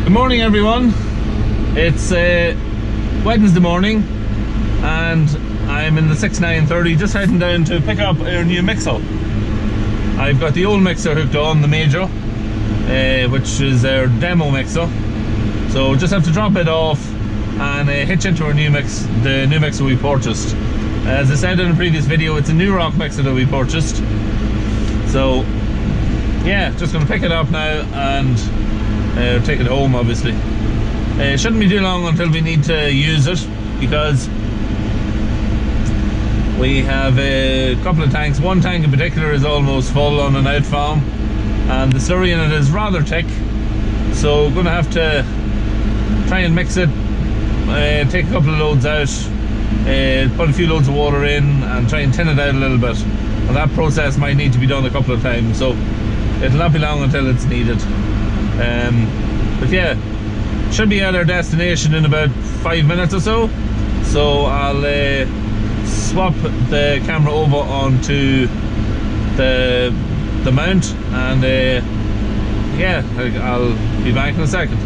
Good morning, everyone. It's Wednesday morning and I'm in the 6930 just heading down to pick up our new mixer. I've got the old mixer hooked on, the Major, which is our demo mixer. So just have to drop it off and hitch into our new the new mixer we purchased. As I said in a previous video, it's a Newrock mixer that we purchased. So yeah, just going to pick it up now and take it home, obviously. It shouldn't be too long until we need to use it, because we have a couple of tanks. One tank in particular is almost full on an out farm, and the slurry in it is rather thick, so we're going to have to try and mix it, take a couple of loads out, put a few loads of water in and try and tin it out a little bit, and that process might need to be done a couple of times, so it'll not be long until it's needed. But yeah, should be at our destination in about 5 minutes or so, so I'll swap the camera over onto the mount, and yeah, I'll be back in a second.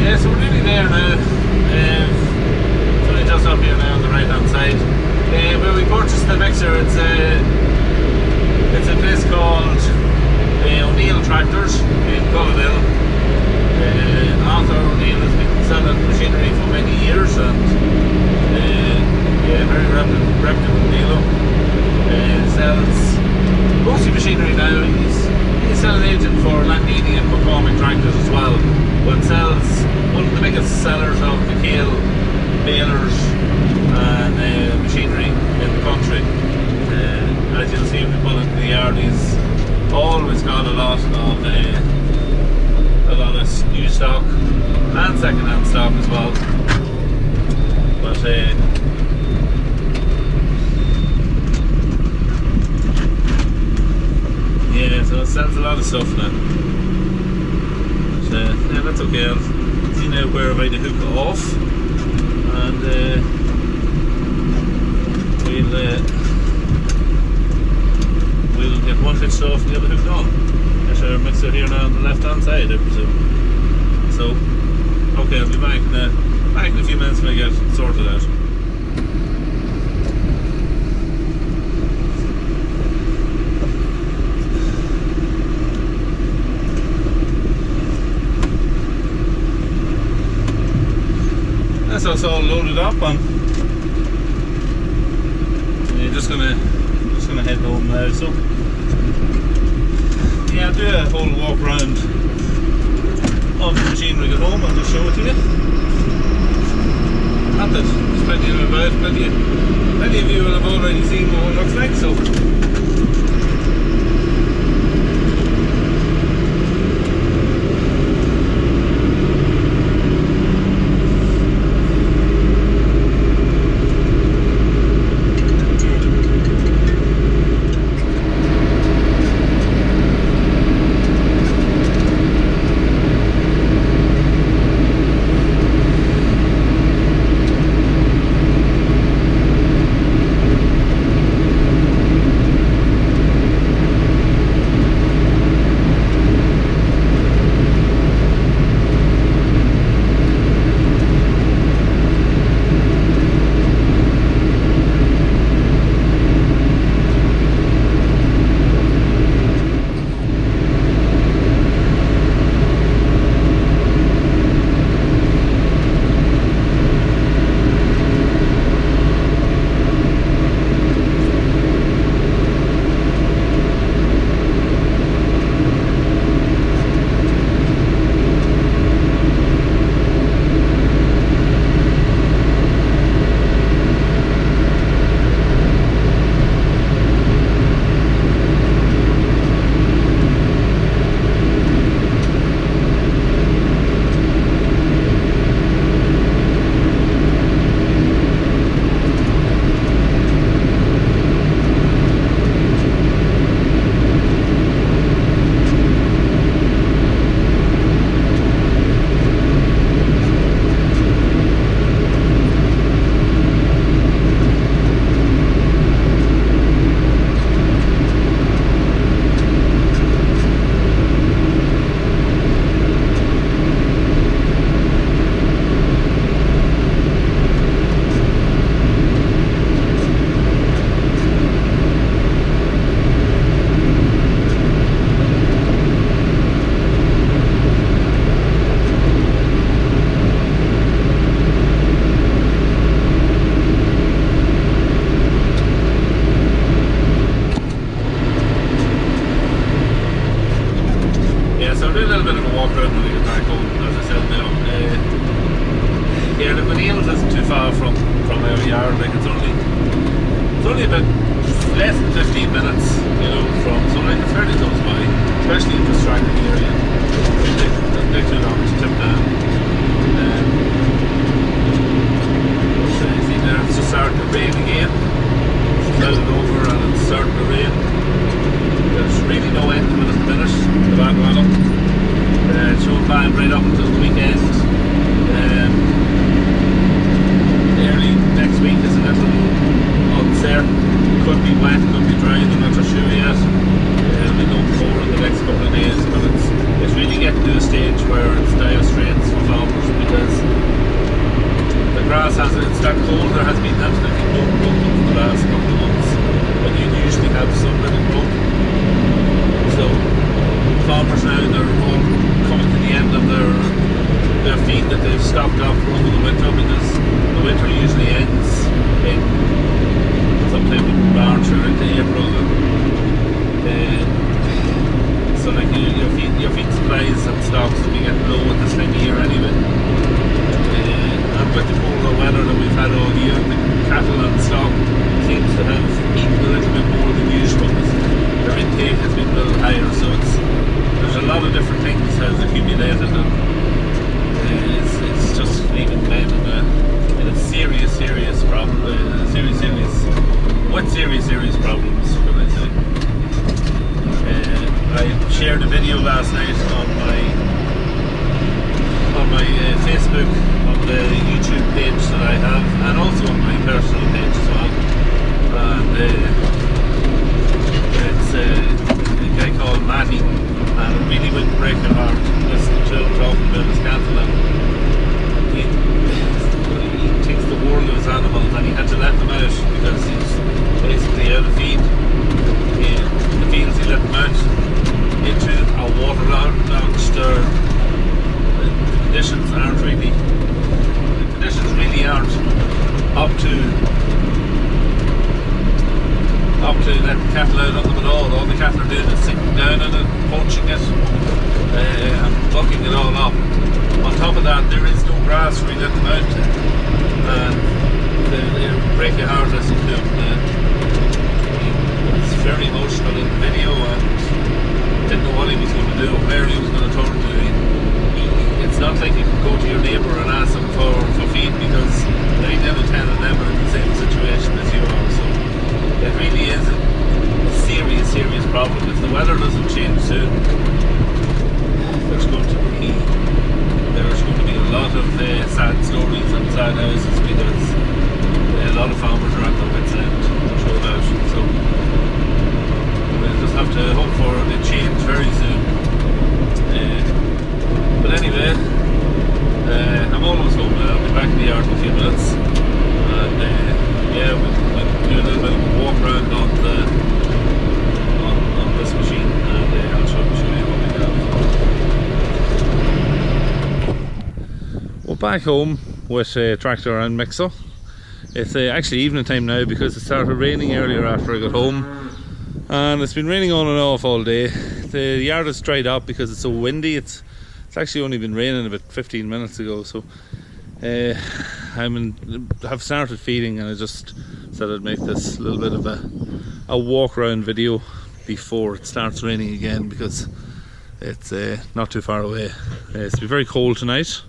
Yeah, so we're nearly there now. So we're just up here now on the right hand side. Where we purchased the mixer, it's a place called O'Neill Tractors in Culledale. Arthur O'Neill has been selling machinery for many years, and yeah, very reputable dealer. Sells mostly machinery now. He's selling agent for Landini and McCormick tractors as well, but sells one of the biggest sellers of McHale balers and machinery in the country. As you'll see, when we pull into the yard, he's always got a lot of new stock and second-hand stock as well. But yeah, so it sells a lot of stuff now. But yeah, that's okay. I'll see now where I'm going to hook it off, and we'll get one hitched off and the other hooked on. There's our mixer here now on the left hand side, I presume. So, okay, I'll be back in a few minutes when I get it sorted out. That's how it's all loaded up, and you're just gonna head home now. So yeah, I'll do a whole walk around of the machine when we get home and just show it to you. Not that there's plenty of them about, plenty of you will have already seen what it looks like, so do a little bit of a walk around when we get back home, as I said now. Yeah, the O'Neill's isn't too far from our yard, like it's only about less than 15 minutes, you know, so like it's fairly close by, especially in this tracking area. Doesn't take too long to tip down. See there, it's just starting to rain again. It's clouded over and it's starting to rain. There's really no end to it at the minute, the back weather. It's showing bad right up until the weekend. Early next week is a little uncertain. Could be wet, could be dry, I'm not so sure yet. We know more in the next couple of days, but it's really getting to a stage where it's dire straits for farmers because the grass it's that cold, there has been absolutely no growth over the last couple of months, but you usually have some little growth. So farmers now, they're all coming to the end of their feed that they've stocked up over the winter, because the winter usually ends in sometime in March or into April. So like your feed supplies and stocks will be getting low at this time of year anyway. And with the colder weather that we've had all year, the cattle and stock seems to have eaten a little bit more than usual. Their intake has been a little higher, so there's a lot of different things has accumulated, and it's just leaving men in a serious problem, serious problems, should I say. I shared a video last night on my Facebook, on the YouTube page that I have, and also on my personal page as well. And it's a guy called Matty, and it really would break your heart listening to him talking about his cattle. And he thinks the world of his animals, and he had to let them out because he's basically out of feed. The fields he let them out into are waterlogged, the conditions really aren't up to letting cattle out on them at all. All the cattle are doing is sitting down on it, poaching it, and bucking it all up. On top of that, there is no grass we let them out to, and they break your heart listening to him. He was very emotional in the video and didn't know what he was going to do or where he was going to turn to. It's not like you can go to your neighbour and ask them for feed, because 9 out of 10 of them are in the same situation as you are. So it really is a serious problem. If the weather doesn't change soon, there's going to be a lot of sad stories and sad houses, because a lot of farmers are at their wits' end to throw it out. So we'll just have to hope for a change very soon. But anyway, I'm almost home now. I'll be back in the yard in a few minutes, and yeah, we'll do a little bit of a walk around on this machine, and I'll show you what we have. We're back home with tractor and mixer. It's actually evening time now, because it started raining earlier after I got home, and it's been raining on and off all day. The yard is dried up because it's so windy. It's actually only been raining about 15 minutes ago, so I've started feeding, and I just said I'd make this a little bit of a walk around video before it starts raining again, because it's not too far away. It's been very cold tonight,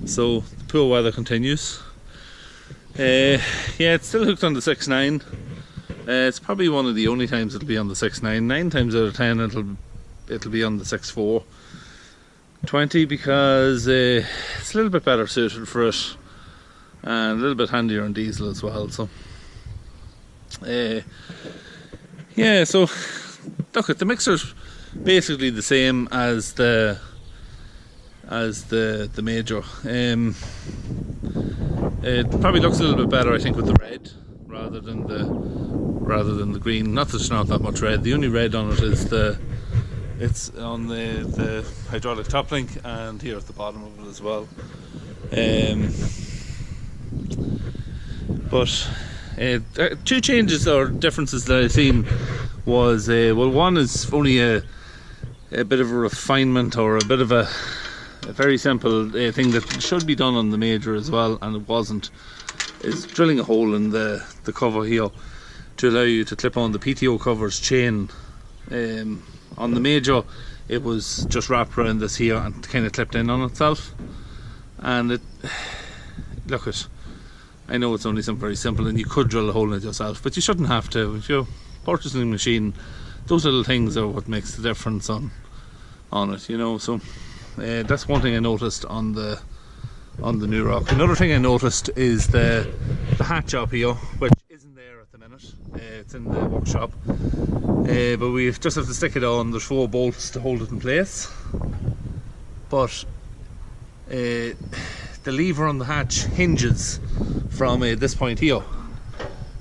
so the poor weather continues. Yeah, it's still hooked on the 6.9. It's probably one of the only times it'll be on the 6.9. 9 times out of 10 it'll be on the 6.4. 20, because it's a little bit better suited for it, and a little bit handier on diesel as well. So yeah, so look, the mixer's basically the same as the major. It probably looks a little bit better, I think, with the red rather than the green. Not that there's not that much red. The only red on it is it's on the hydraulic top link, and here at the bottom of it as well. But two changes or differences that I've seen was, well, one is only a bit of a refinement, or a bit of a very simple thing that should be done on the major as well, and it wasn't, is drilling a hole in the cover here to allow you to clip on the PTO cover's chain. On the major it was just wrapped around this here and kind of clipped in on itself, and it, look at, I know it's only something very simple and you could drill a hole in it yourself, but you shouldn't have to. If you're purchasing a machine, those little things are what makes the difference on it, you know. So that's one thing I noticed on the Newrock. Another thing I noticed is the hatch up here, which isn't there at the minute. It's in the workshop, but we just have to stick it on. There's 4 bolts to hold it in place, but the lever on the hatch hinges from this point here.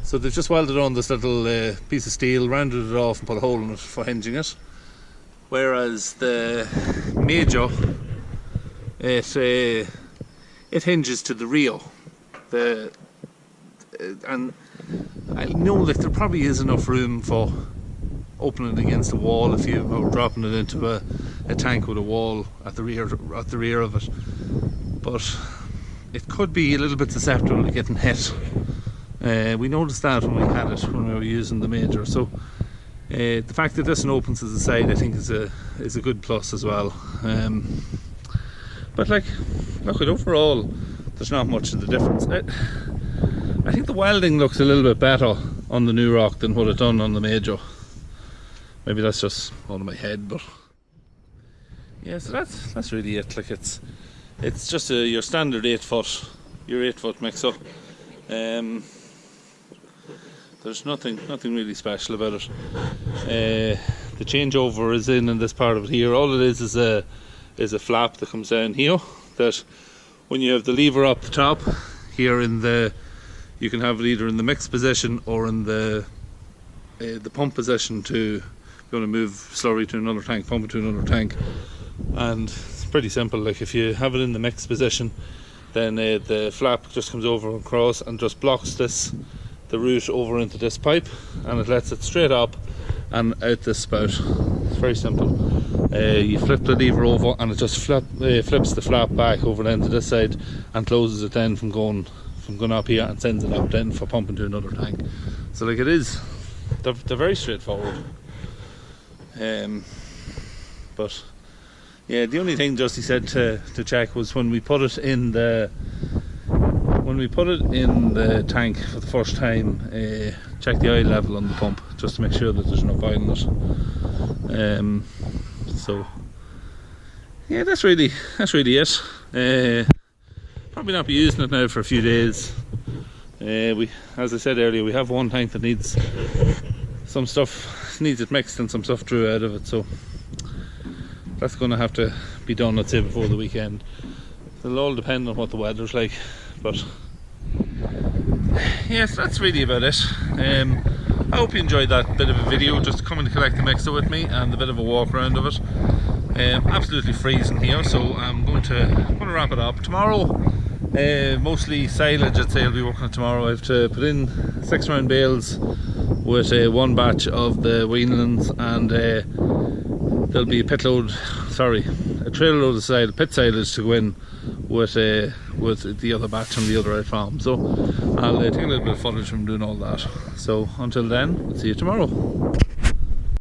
So they've just welded on this little piece of steel, rounded it off and put a hole in it for hinging it. Whereas the major, it hinges to the rear. And I know that there probably is enough room for opening it against a wall if you are dropping it into a tank with a wall at the rear of it. But it could be a little bit susceptible to getting hit. We noticed that when we had it, when we were using the major. So the fact that this one opens to the side, I think is a good plus as well. But like, look, overall there's not much of the difference. I think the welding looks a little bit better on the Newrock than what it done on the major. Maybe that's just out of my head, but yeah. So that's really it. Like, it's just your standard 8-foot mixer. There's nothing really special about it. The changeover is in this part of it here. All it is a flap that comes down here, that when you have the lever up the top here you can have it either in the mix position or in the pump position to going to move slurry to another tank, pump it to another tank. And it's pretty simple. Like, if you have it in the mix position, then the flap just comes over and across and just blocks the route over into this pipe, and it lets it straight up and out this spout. It's very simple. You flip the lever over and it just flips the flap back over then to this side and closes it then from going up here, and sends it up then for pumping to another tank. So like, they're very straightforward. But yeah, the only thing Justy said to check was when we put it in the tank for the first time, check the oil level on the pump just to make sure that there's enough oil in it. So yeah, that's really it. Probably not be using it now for a few days. As I said earlier, we have one tank that needs some stuff, needs it mixed and some stuff drew out of it, so that's going to have to be done, I'd say, before the weekend. It'll all depend on what the weather's like, but yes, that's really about it. I hope you enjoyed that bit of a video, just coming to collect the mixer with me and a bit of a walk around of it. Absolutely freezing here, so I'm going to wrap it up. Tomorrow, mostly silage, I'd say I'll be working on tomorrow. I have to put in 6-round bales with one batch of the Whelanlands, and there'll be a trailer load of pit silage to go in with the other batch from the other out farm. So I'll take a little bit of footage from doing all that. So until then, I'll see you tomorrow.